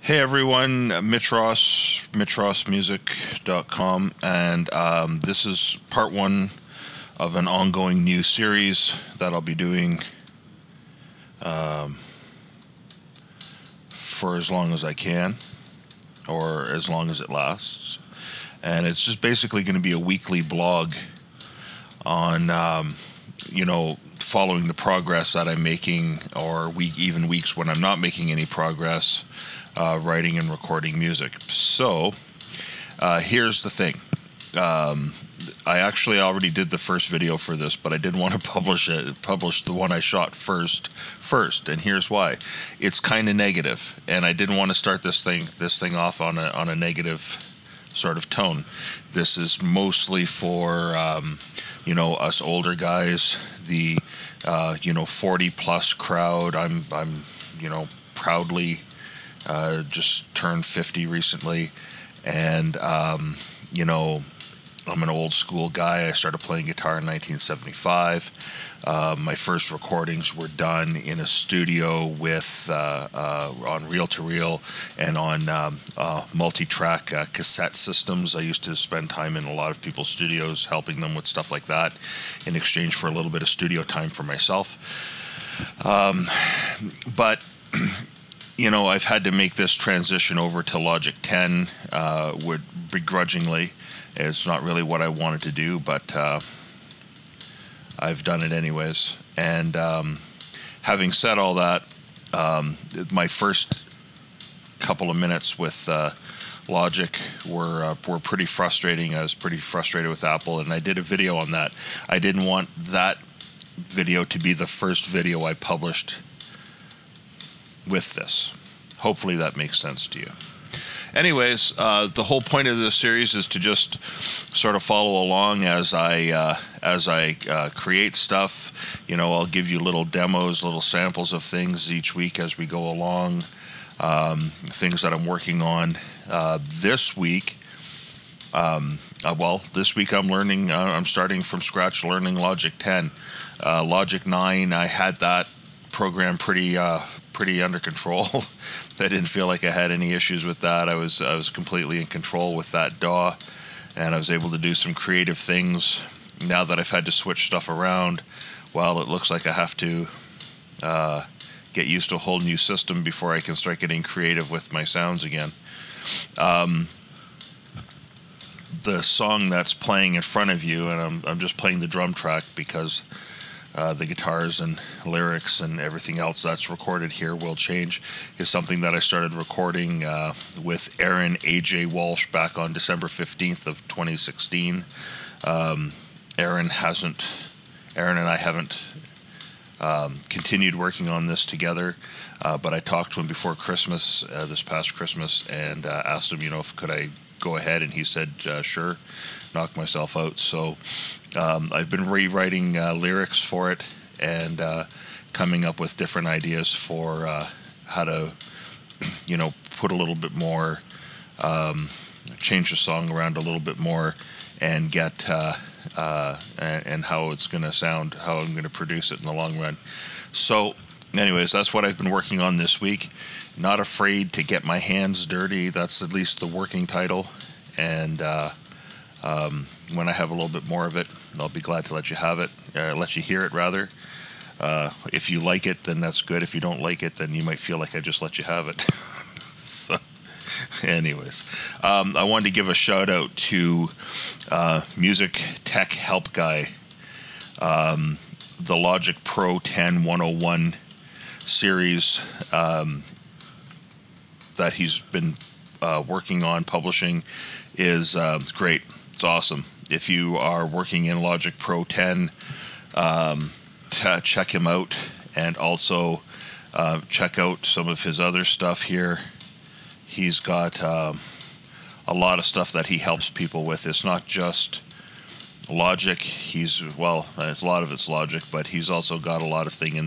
Hey everyone, Mitch Ross, MitchRossMusic.com, and this is part one of an ongoing new series that I'll be doing for as long as I can, or as long as it lasts. And it's just basically going to be a weekly blog on, following the progress that I'm making, or even weeks when I'm not making any progress, writing and recording music. So here's the thing. I actually already did the first video for this, but I didn't want to publish the one I shot first. And here's why. It's kind of negative, and I didn't want to start this thing off on a negative sort of tone. This is mostly for us older guys, the 40 plus crowd. I'm proudly just turned 50 recently, and I'm an old school guy. I started playing guitar in 1975. My first recordings were done in a studio with on reel-to-reel and on multi-track cassette systems. I used to spend time in a lot of people's studios helping them with stuff like that in exchange for a little bit of studio time for myself. But I've had to make this transition over to Logic 10 begrudgingly. It's not really what I wanted to do, but I've done it anyways. And having said all that, my first couple of minutes with Logic were pretty frustrating. I was pretty frustrated with Apple, and I did a video on that. I didn't want that video to be the first video I published with this. Hopefully that makes sense to you. Anyways, the whole point of this series is to just sort of follow along as I create stuff. I'll give you little demos, little samples of things each week as we go along, things that I'm working on. This week I'm learning. I'm starting from scratch, learning Logic 10. Logic 9, I had that program pretty under control. I didn't feel like I had any issues with that. I was completely in control with that DAW, and I was able to do some creative things. Now that I've had to switch stuff around, well, it looks like I have to get used to a whole new system before I can start getting creative with my sounds again. The song that's playing in front of you, and I'm just playing the drum track because the guitars and lyrics and everything else that's recorded here will change, is something that I started recording with Aaron AJ Walsh back on December 15th of 2016. Aaron and I haven't continued working on this together, but I talked to him before Christmas, this past Christmas, and asked him, if could I go ahead, and he said sure. Knocked myself out. So I've been rewriting lyrics for it, and coming up with different ideas for how to put a little bit more, change the song around a little bit more, and get and how it's going to sound, how I'm going to produce it in the long run. So anyways, that's what I've been working on this week. Not afraid to get my hands dirty. That's at least the working title. And when I have a little bit more of it, I'll be glad to let you have it, let you hear it rather. If you like it, then that's good. If you don't like it, then you might feel like I just let you have it. So, anyways, I wanted to give a shout out to Music Tech Help Guy, the Logic Pro 10 101 series that he's been working on publishing is great. It's awesome. If you are working in Logic Pro 10, check him out, and also check out some of his other stuff here. He's got a lot of stuff that he helps people with. It's not just Logic. A lot of it's Logic, but he's also got a lot of things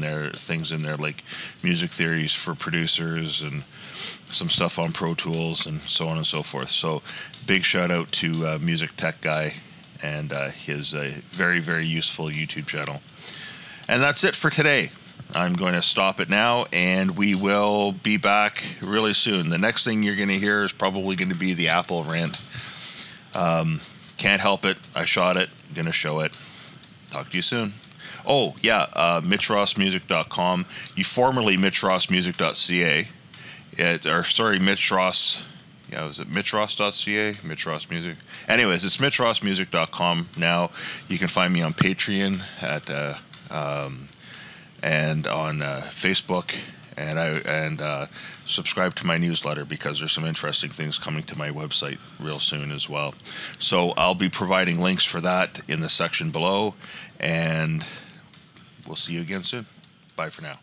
in there like music theories for producers and some stuff on Pro Tools and so on and so forth. So big shout out to Music Tech Guy and his very, very useful YouTube channel. And that's it for today. I'm going to stop it now, and we will be back really soon. The next thing you're going to hear is probably going to be the Apple rant. Can't help it. I shot it. Going to show it. Talk to you soon. Oh, yeah, MitchRossMusic.com. You formerly MitchRossMusic.ca. Mitch Ross. Yeah, was it MitchRoss.ca? Mitch Ross Music. Anyways, it's MitchRossMusic.com now. You can find me on Patreon and on Facebook, and subscribe to my newsletter because there's some interesting things coming to my website real soon as well. So I'll be providing links for that in the section below, and we'll see you again soon. Bye for now.